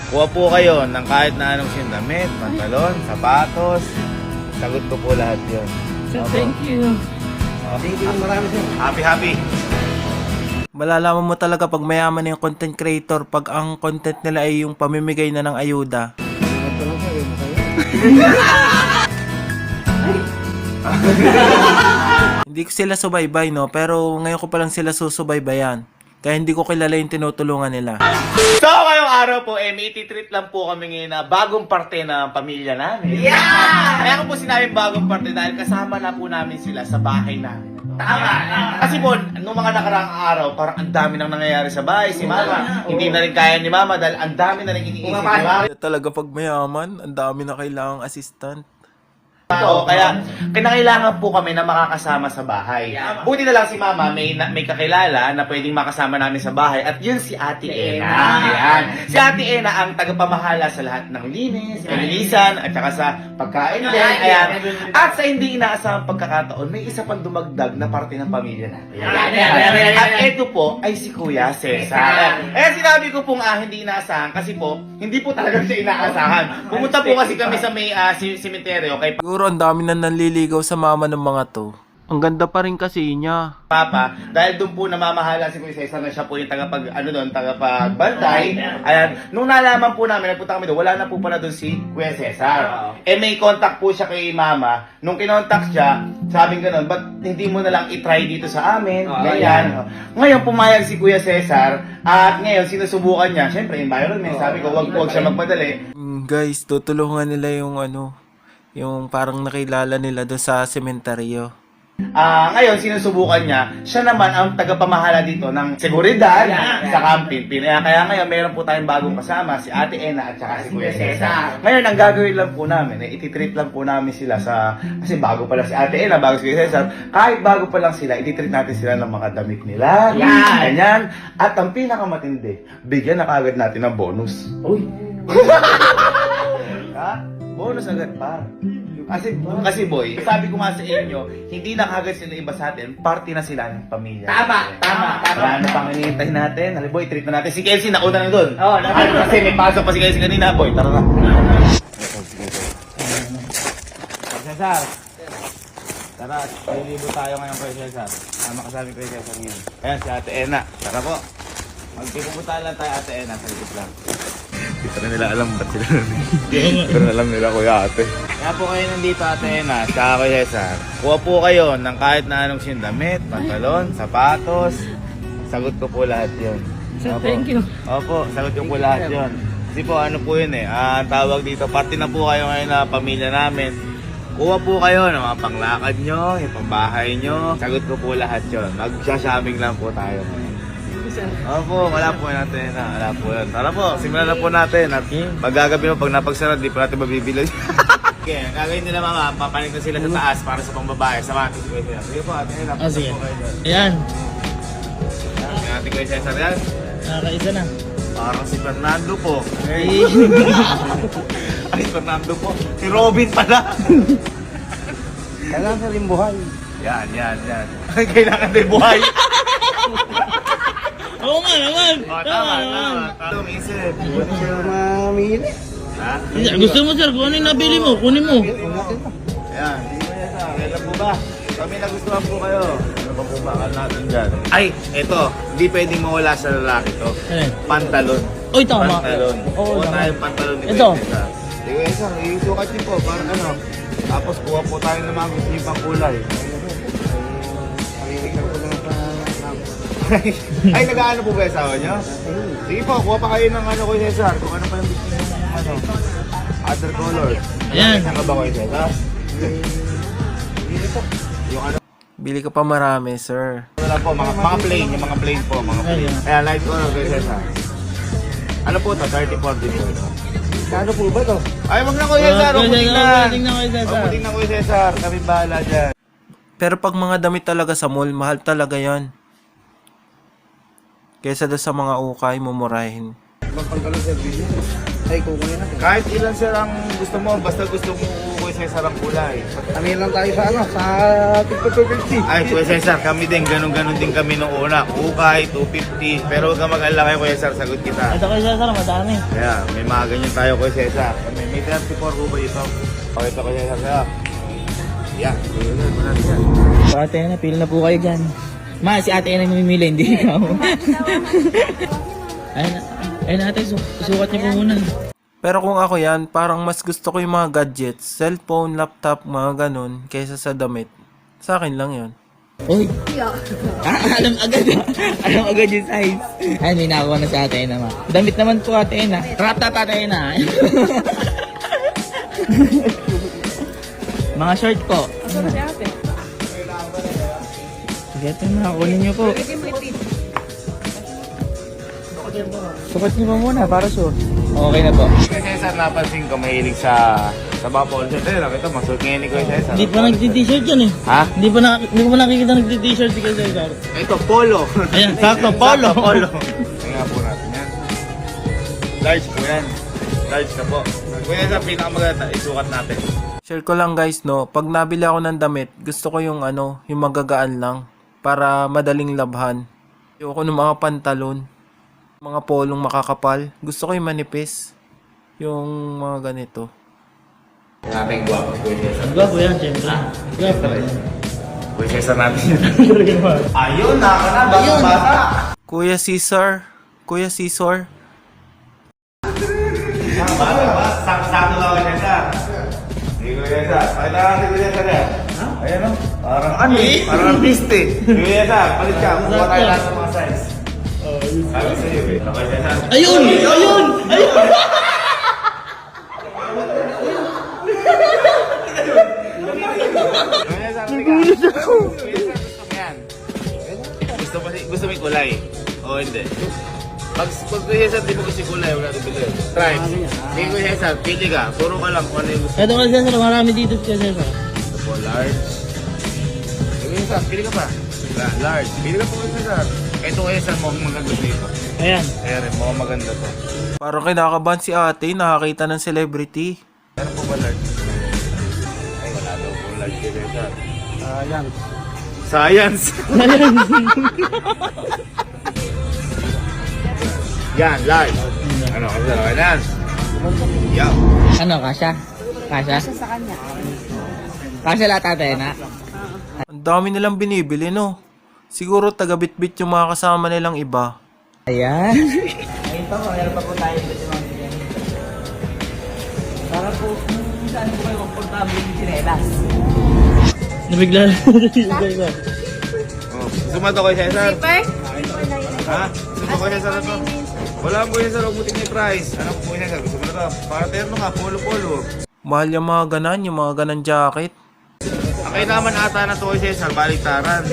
kuha po kayo ng kahit na anong damit, pantalon, sapatos. Sagot ko po lahat yun. Sir, thank you. Thank you, marami sir. Happy. Malalaman mo talaga pag mayaman na yung content creator pag ang content nila ay yung pamimigay na ng ayuda. Hindi ko sila subaybay, no? Pero ngayon ko palang sila susubaybayan. Kaya hindi ko kilala yung tinutulungan nila. So, ngayong araw po, may iti-treat lang po kami ngayon na bagong parte ng pamilya namin. Yeah! Kaya ko po sinabing bagong parte dahil kasama na po namin sila sa bahay namin. Tama! Kasi po, nung mga nakaraang araw, parang ang dami nang nangyayari sa bahay. Si Mama, hindi na rin kaya ni Mama dahil ang dami na rin iniisip ni Mama. Talaga pag mayaman, ang dami na kailangang assistant. Kaya kinakailangan po kami na makakasama sa bahay. Buti na lang si Mama may kakilala na pwedeng makasama namin sa bahay at yun si Ate Ena. Ayan. Si Ate Ena ang tagapamahala sa lahat ng linis, kalinisan at saka sa pagkain din. Ayan. At sa hindi inaasahang pagkakataon, may isa pang dumagdag na parte ng pamilya natin. At ito po ay si Kuya Cesar. Sinabi ko pong hindi inaasahan kasi po hindi po talaga siya inaasahan. Pumunta po kasi kami sa may simenteryo kay Siguro ang dami na nanliligaw sa mama ng mga to. Ang ganda pa rin kasi niya. Papa, dahil doon po namamahala si Kuya Cesar na siya po yung tagapagbantay. Ayan, nung nalaman po namin, nagpunta kami doon, wala na po pala doon si Kuya Cesar. May contact po siya kay Mama. Nung kinontak siya, sabing gano'n, ba't hindi mo na lang itry dito sa amin? Ganyan. Ngayon, pumayag si Kuya Cesar, at ngayon, sinusubukan niya. Siyempre, environment, sabi ko, wag siya magmadali. Guys, tutulungan nila yung parang nakilala nila doon sa sementeryo. Ngayon, sinusubukan niya, siya naman ang tagapamahala dito ng seguridad sa camping. Kaya ngayon, meron po tayong bagong kasama, si Ate Ena at saka si Kuya Cesar. Ngayon, ang gagawin lang po namin, iti-treat lang po namin sila kasi bago pa lang si Ate Ena, bago si Kuya Cesar, kahit bago pa lang sila, iti-treat natin sila ng mga damit nila. Ganyan. At ang pinakamatindi, bigyan na kagad natin ng bonus. Uy! Bonus agad pa. Kasi boy, sabi ko nga sa inyo, hindi na kagad sila iba sa atin, party na sila ng pamilya. Tama. Ano pang hinihintay natin? Hali boy, treat na natin. Si Kelsey, nauna na doon. Kasi may pasok pa si Kelsey kanina, boy. Tara na. Cesar. Tara, palilibo tayo ngayon kay Cesar. Makasama kay Cesar ngayon. Ayan, si Ate Ena. Tara po. Magpipupuntahan lang tayo, Ate Ena, sa likod lang. Hindi pa nila alam ba't sila pero alam nila Kuya Ate. Kaya po kayo nandito, Ate Ena, saka kay Cesar. Kuha po kayo ng kahit na anong damit, pantalon, sapatos. Sagot ko po lahat yun. Sir, thank you. Opo, sagot ko po lahat yun. Kasi po ano po yun ang tawag dito, parte na po kayo ngayon na pamilya namin. Kuha po kayo ng mga panglakad nyo, yung pambahay nyo. Sagot ko po lahat yun. Mag-shopping lang po tayo ngayon. Opo, wala po natin wala po yun. Tara po, simulan na po natin at pag-gagabi mo, pag napagsarad, di pa natin mabibilang. Okay, ang gagawin nila Mama, papanig na sila sa taas para sa pangbabae, sa mga tisip ko. Sige po, Ate Ena, Sige. po kayo doon. Ayan. Ang ating Kuya Cesar yan. Nakakaisa na. Parang si Fernando po. Ay, Fernando po. Si Robin pala. Kailangan rin buhay. Yan. Kailangan din buhay. Oo nga naman. Tama. Tumisip. Mamili. Ha? Gusto mo sir, kung ano yung nabili mo, kunin mo. Ayan. Kailan po ba? Kami nagustuhan po kayo. Ano ba po ba natin dyan? Ay, eto. Hindi pwedeng mawala sa lalaki to. Pantalon. Uy, tama. Pantalon. Oo, Kuha tama. tayong pantalon ni Ito. Kuya Cesar. Sige, isang. Isukat din po. Para ano. Tapos kuha po tayo ng mga gusto niyo pang kulay. Ay, nag-aano po ba yung asawa niyo? Sige po, kuha pa kayo ng ano Kuya Cesar. Kung ano pa yung gusto niyo other colors. Ayan. Saan ka ba Kuya Cesar? Yung ano Bili ka pa marami, sir. lang po, mga plain, yung mga plain po, mga plain. Kaya light color Kuya Cesar. Ano po ito? 34 din po ito. Kano po ba to? Ay, wag na Kuya Cesar, huwag puting na. Puting na Kuya Cesar. Huwag puting na Kuya Cesar, kami bahala dyan. Pero pag mga damit talaga sa mall, mahal talaga yan. Kesa doon sa mga ukay, mumurahin. Kahit ilan sir ang gusto mo, basta gusto mo Kuya Cesar ang kulay. Kami lang tayo sa ano, sa TikTok 250. Ay, Kuya Cesar, kami din, ganun-ganun din kami nung una. Ukay, 250. Pero huwag ka mag-alala kay Kuya Cesar, sagot kita. Ito kayo Cesar, madami. Kaya, may mga ganyan tayo Kuya Cesar. May 34 ko ba ito? Pakita ko Cesar sa'yo. Yeah. So ate na, pila na po kayo dyan. Ma, si ate na mamimili, hindi ikaw. Ayun ate, sukat niyo po muna. Pero kung ako yan, parang mas gusto ko yung mga gadgets, cellphone, laptop, mga ganun, kaysa sa damit. Sa akin lang yun. Uy! Alam agad alam agad yung size. Ay, may nakakuha na si ate na ma. Damit naman po ate na. Crop top ate na. Mga short po. Sige ate, makakunin niyo po. Sukat niyo pa muna para sure. Okay na po. Kuya Cesar, napansin ko mahilig sa mga Paul Cesar. Nakita, masuot ngayon ni Kuya Cesar. Hindi pa nagti-t-shirt yan eh. Ha? Hindi ko pa nakikita nagti-t-shirt si Kuya Cesar. Ito, polo. Ayan, sakto, polo. Sakto, polo. Tingnan po natin yan. Large po yan. Large na po. Kuya Cesar, pinakamaganda, isukat natin. Share ko lang guys, no, pag nabili ako ng damit, gusto ko yung ano, yung magagaan lang, para madaling labhan. Ayoko ng mga pantalon, mga polong makakapal. Gusto ko yung manipis, yung mga ganito. Nating guwapo, Kuya Cesar. Gwapo yan, siyempre. Gwapo. Kuya Cesar natin yan. Ayun, naka na, bagong bata. Kuya Caesar, Kuya Caesar. Sakto lang Kuya Cesar. Sige Kuya Cesar, pakita natin Kuya Cesar yan. Ayan o, parang ano eh, parang artist eh. Kuya Cesar, palit ka, kukuha tayo lahat ng mga size. Sabi sa'yo eh, Kuya Cesar. Ayun! Ayun! Ayun! Kuya Cesar, halika. Kuya Cesar, gusto mo yan. Gusto mo yung kulay? O hindi? Pag Kuya Cesar, di mo gusto yung kulay, wala rin bilhin. Try. Sige Kuya Cesar, pili ka. Puro ka lang kung ano yung gusto. Ito Kuya Cesar, marami dito Kuya Cesar. Ito po, large. Sige Kuya Cesar, pili ka pa. Large. Pili ka po Kuya Cesar. Ito Kuya Cesar, mukhang maganda dito. Ayan. Ayan, mukhang maganda to. Parang kinakabahan si ate, nakakita ng celebrity. Ano po ba large? Ay, wala daw po large Kuya Cesar. Ayan. Science! Yan, large. Ano, kasi okay na yan. Yan. Ano, kasha? Kasha? sa kanya. Kasha lahat ate na. Ang dami nilang binibili, no? Siguro taga-bitbit yung mga kasama nilang iba. Ayan. Ayun pa po, meron pa po tayo dito mga ganyan. Para po, saan po kayo komportable yung chinelas? Nabigla lang. Oh, gusto mo ito Kuya Cesar? Zipper? Ha? Gusto mo Kuya Cesar ito? Wala mo Kuya Cesar, huwag mo tingnan yung price. Ano po Kuya Cesar? Gusto mo na ito? Para terno nga, polo-polo. Mahal yung mga ganan, yung mga ganan jacket. Akay naman ata na ito Kuya Cesar, baliktaran.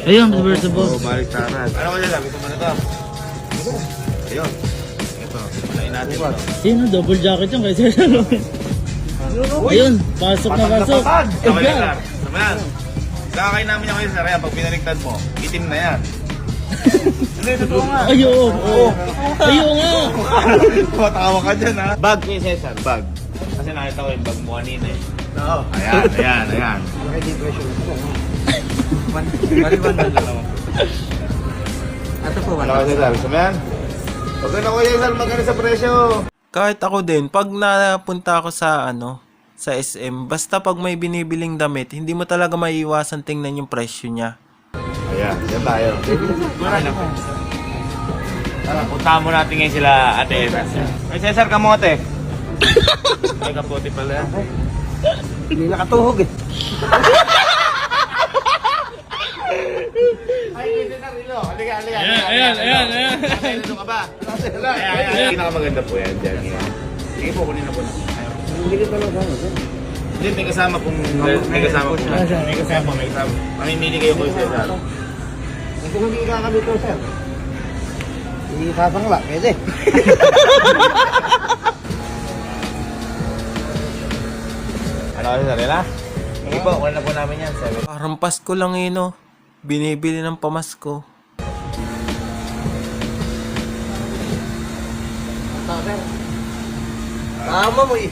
Ayun, reversible. Oo, baliktaran. Ano Kuya Cesar? Gusto mo na ito? Ayun. Ito, malain natin ito. Ayun, double jacket yung Kuya Cesar. Ayun, pasok na pasok. Ito Kuya Cesar. Gusto mo yan? Kakakain namin yung Kuya Cesar, yan. Pag pinaligtad mo, itim na yan. Hindi, totoo nga. Ayo, oo. Ayo nga. Matawa ka dyan ha. Bag Kuya Cesar, bag. Kasi nakita ko yung bag mo kanina eh. Oo. Ayan. Maliban na lang. Ito po, Ano Kuya Cesar, gusto mo yan? Huwag ka na Kuya Cesar, magkano sa presyo? Kahit ako din, pag napunta ako sa sa SM, basta pag may binibiling damit, hindi mo talaga maiiwasan tingnan yung presyo niya. Ayan, yan tayo. Tara, puntahan mo natin ngayon sila Ate Eva. Kuya Cesar, kamote. Ay, kapote pala. Hindi nakatuhog eh. Ay, Kuya Cesar, Rilo. Halika. Ayan. Ano ka ba? Ayan. Pinakamaganda po yan dyan. Sige po, kunin na po na. Hindi ka talaga. Hindi, may kasama po. May kasama. Mamimili kayo Kuya Cesar. Kung hindi ka dito, sir. Isasangla, pwede. Ano Kuya Cesar, Rila? Sige po, kunin na po namin yan. Parang Pasko lang eh, no? Binibili ng pamasko. Tama mo eh.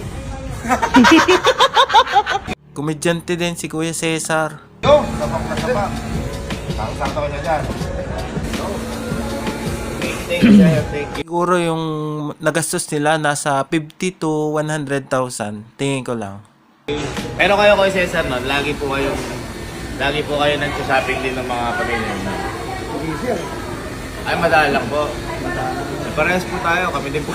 Komedyante din si Kuya Cesar. Yo, sapak na sapak. Sakto ko na dyan. Thank you, sir. Thank you. Siguro yung nagastos nila nasa 50 to 100,000. Tingin ko lang. Pero kayo Kuya Cesar, no? Lagi po kayo nag-shopping din ng mga pamilya niyo. Hindi, sir. Ay, madalang po. Parehas po tayo, kami din po.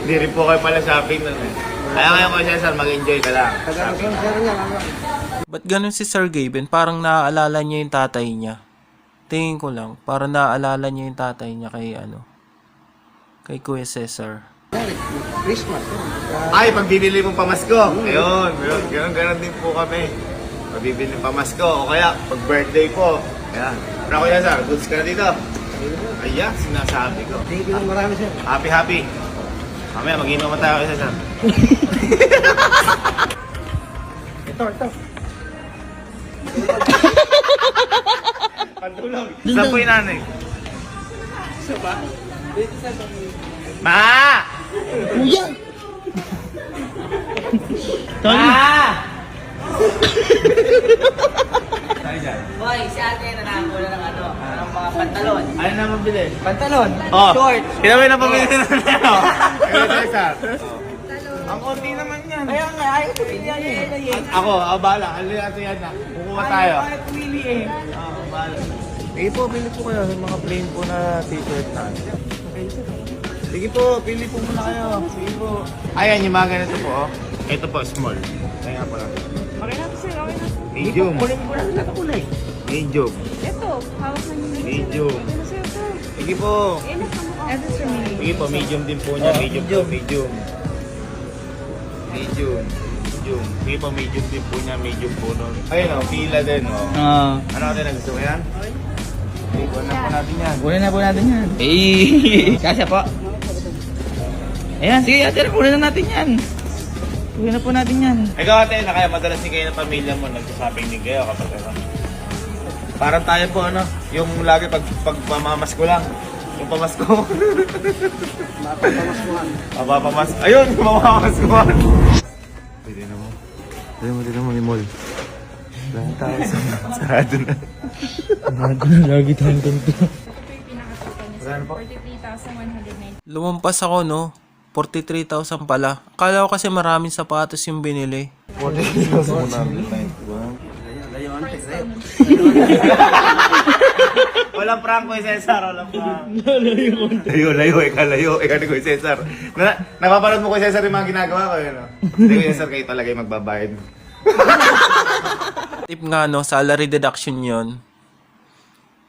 Hindi rin po kayo pala shopping nun eh. Kaya kayo Kuya Cesar, mag-enjoy ka lang. Taga-Luzon, sir, yan. Ba't ganun si Sir Gaben? Parang naaalala niya yung tatay niya. Tingin ko lang, parang naaalala niya yung tatay niya kay Kuya Cesar. Christmas. Ay, pagbibili mong pamasko. Ayun, ganun din po kami. Pagbibili ng pamasko. O kaya, pag birthday po. Ayan. Pero Kuya Cesar, goods ka na dito. Ayan, sinasabi ko. Thank you ng marami, sir. Happy. Mamaya, mag-inom tayo Kuya Cesar. Ito. Pantulog. Saan po yung nanay? Isa ba? Ma! Kuya! Ma! Tayo dyan. Boy, si ate nanakakuha ng ng mga pantalon. Ano na mabili? Pantalon? Oh, Short? Kinawin na pamili na ano? Kuya Cesar. Ang konti naman yan. Kaya nga, ayaw pumili yan eh. Ako, bahala. Ano natin yan na? Kukuha tayo. Ayaw pumili eh. Ako, bahala. Sige po, pili po kayo ng mga plain po na t-shirt na. Sige po, pili po muna kayo. Sige po. Ayan, yung mga ganito po. Oh. Ito po, small. Kaya nga po lang. Okay na to, sir. Okay na to. Medium. Kunin mo lang sa kulay. Medium. Ito, hawak na niyo. Medium. Okay na, sir. Ito. Sige po. Ito, sir. Sige po, medium din po niya. Medium po, medium. Medium. Sige po, medium din po niya. Medium po nun. Ayun o, pila din o. Ano natin na gusto mo yan? Sige po, na po natin yan. Kunin na po natin yan. Eh, kasya po. Ayan, sige ate, kunin na natin yan. Kunin na po natin yan. Ikaw ate, na kaya madalas din kayo ng pamilya mo, nag-shopping din kayo kapag ano. Parang tayo po ano, yung lagi pag pamamas ko lang. Yung pamasko. Mapapamaskuhan. Mapapamas. Ayun, mamamas ko. Pwede na mo. Pwede mo, mall. Lahat tayo sarado na. Lagi tayong ganito. Magkano po? 43,190. Lumampas ako, no? 43,000 pala. Akala ko kasi maraming sapatos yung binili. 40,191. Walang prank Kuya Cesar, walang prank. Layo, ikalayo. Ikaw ni Kuya Cesar. Napapanood mo Kuya Cesar yung mga ginagawa ko, yun, no? Hindi Kuya Cesar, kayo talaga yung magbabayad. Tip nga, no? Salary deduction yon.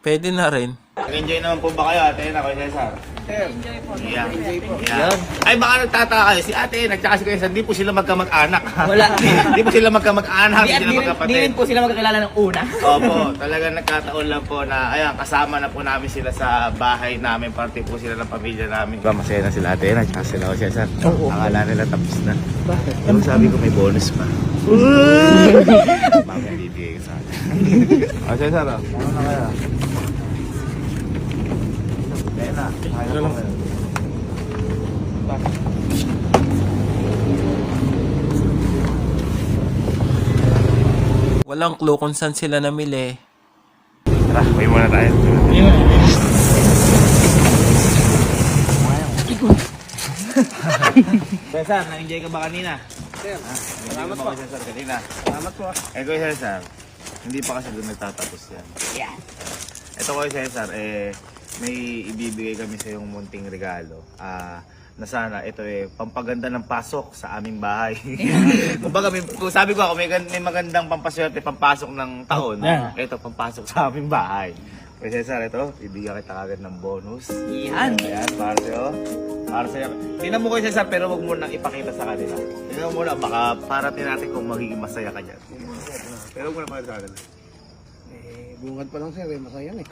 Pwede na rin. Nag-enjoy naman po ba kayo, ate na Kuya Cesar? Enjoy po. Yeah. Enjoy po. Yeah. Ay, baka nagtataka kayo. Si ate at saka si Kuya Cesar, di po sila magkamag-anak. Wala. Di po sila magkamag-anak, Di di sila rin magkapatid. po sila magkakilala ng una. Opo, talagang nagkataon lang po na, ayan, kasama na po namin sila sa bahay namin, parte po sila ng pamilya namin. Diba, masaya na sila ate na, tsaka sila Kuya Cesar. Oo. Akala nila tapos na. Yung sabi ko may bonus pa. Bakit bibigay ka sa akin? Kuya Cesar, ano na kaya? Kaya na, kaya na. Walang clue kung saan sila namili. Tara, uwi muna tayo. Cesar, na-enjoy ka ba kanina? Sir, Salamat po. Cesar, kanina. salamat po. Eh, Kuya Cesar, hindi pa kasi doon nagtatapos yan. Yeah. Ito Kuya Cesar, may ibibigay kami sa yung munting regalo. Na sana ito pampaganda ng pasok sa aming bahay. Kumbaga, kung sabi ko ako, may magandang pampaswerte, pampasok ng taon. Yeah. Ito, pampasok sa aming bahay. Kuya Cesar, ito, ibigyan kita kagad ng bonus. Yan. Ayan, para sa'yo. Para sa'yo. Tingnan mo Kuya Cesar, pero wag mo nang ipakita sa kanila. Tingnan mo muna, baka parating natin kung magiging masaya ka dyan. Pero wag mo na pakita sa kanila. Bungad pa lang, sir. Masaya na eh.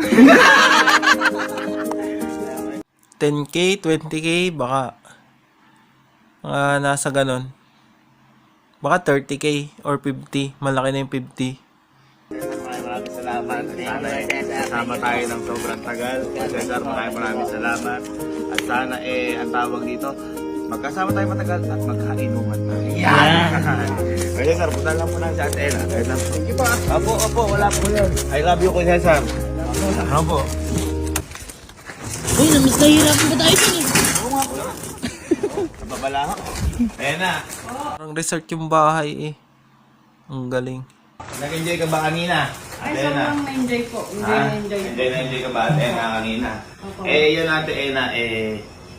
10K, 20K, baka nasa ganon. Baka 30K or 50. Malaki na yung 50. Maraming salamat. Sana kasama tayo ng sobrang tagal. Cesar, maraming salamat. At sana ang tawag dito, magkasama tayo matagal at magkainuman tayo. Yan. Kaya sir, punta lang po na si Ate Ena. Kaya lang. Thank you pa. Opo, wala po yun. I love you, Kuya Cesar. Opo. Uy, namiss nahihirapan ba tayo dun eh? Babala ako. Ayan na. Parang resort yung bahay eh. Ang galing. Nag-enjoy ka ba kanina? Ay, Ate Ena? sobrang na-enjoy po. Enjoy. Enjoy ka ba, Ate Ena, kanina? Yun, Ate Ena,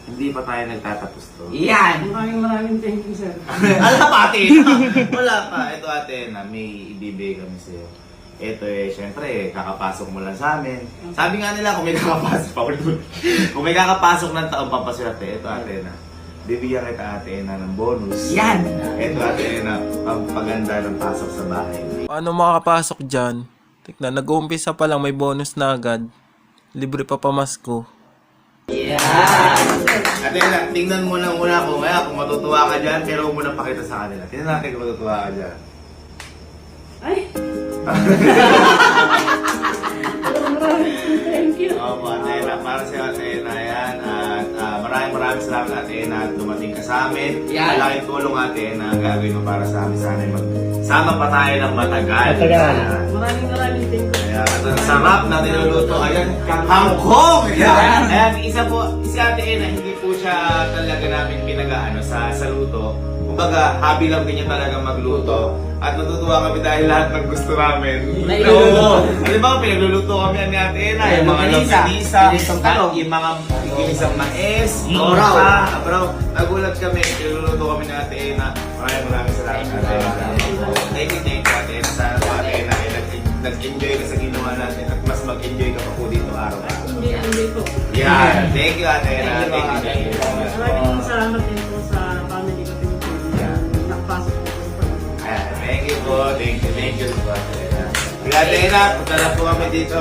hindi pa tayo nagtatapos to. Yan. Maraming thank you, sir. Ala pa, Ate Ena. Wala pa. Ito, Ate Ena, may ibibigay kami sa'yo. Ito syempre, kakapasok mo lang sa amin. Sabi nga nila, kung may kakapasok pa ulit. Kung may kakapasok ng taong papaswerte, ito, Ate Ena. Bibigyan kita, Ate Ena, ng bonus. Yan. Ito, Ate Ena, pampaganda ng pasok sa bahay. Paano makakapasok dyan? Tignan, nag-uumpisa pa lang may bonus na agad. Libre pa pamasko. Ate Ena, tingnan mo na muna kung matutuwa ka dyan, pero huwag mo na pakita sa kanila. Tingnan natin kung matutuwa ka dyan. Ay! Thank you. Opo, Ate Ena, para sa Ate Ena yan. At maraming salamat, Ate Ena, at dumating ka sa amin. Yan. Malaking tulong, Ate Ena, ang gagawin mo para sa amin. Sana magsama pa tayo ng matagal. Ayan. Maraming thank you. Ayan, at ang sarap na niluluto. Ayan, Hangkong! Ayan. Ayan, isa po, si Ate Ena, hindi po siya talaga namin pinag-ano sa luto. Kumbaga, hobby lang din niya talaga magluto. At natutuwa kami dahil lahat ng gusto namin. Nailuluto. Alam ba, pinagluluto kami ni Ate Ena. Ay, Yung mga longganisa. longganisa, Ginisang talong. yung mga ginisang mais, Braw. Bro, nagulat kami. Pinagluluto kami ni Ate Ena. Maraming salamat, Ate Ena. Thank you, Ate Ena. Sana po, Ate Ena, nag-enjoy ka sa ginawa natin at mas mag-enjoy ka pa po dito araw-araw. Enjoy po. Yeah, thank you, Ate Ena. Thank you. Maraming salamat din po sa family ko din po. Yeah. Nakapasok po. Ayan, thank you po. Thank you po, Ate Ena. Sige, Ate Ena, punta na po kami dito.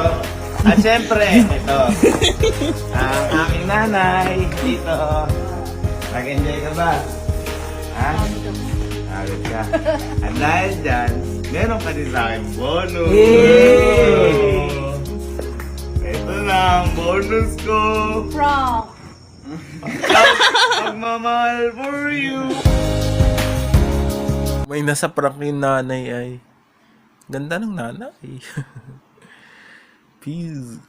At syempre, ito, ang aking nanay dito. Nag-enjoy ka ba? Ha? Agad ka. At dahil dyan, meron ka din sa akin bonus. Yay! Ito na ang bonus ko. Prank! Pagmamahal for you. May nasa prank yung nanay ay. Ganda ng nanay. Peace.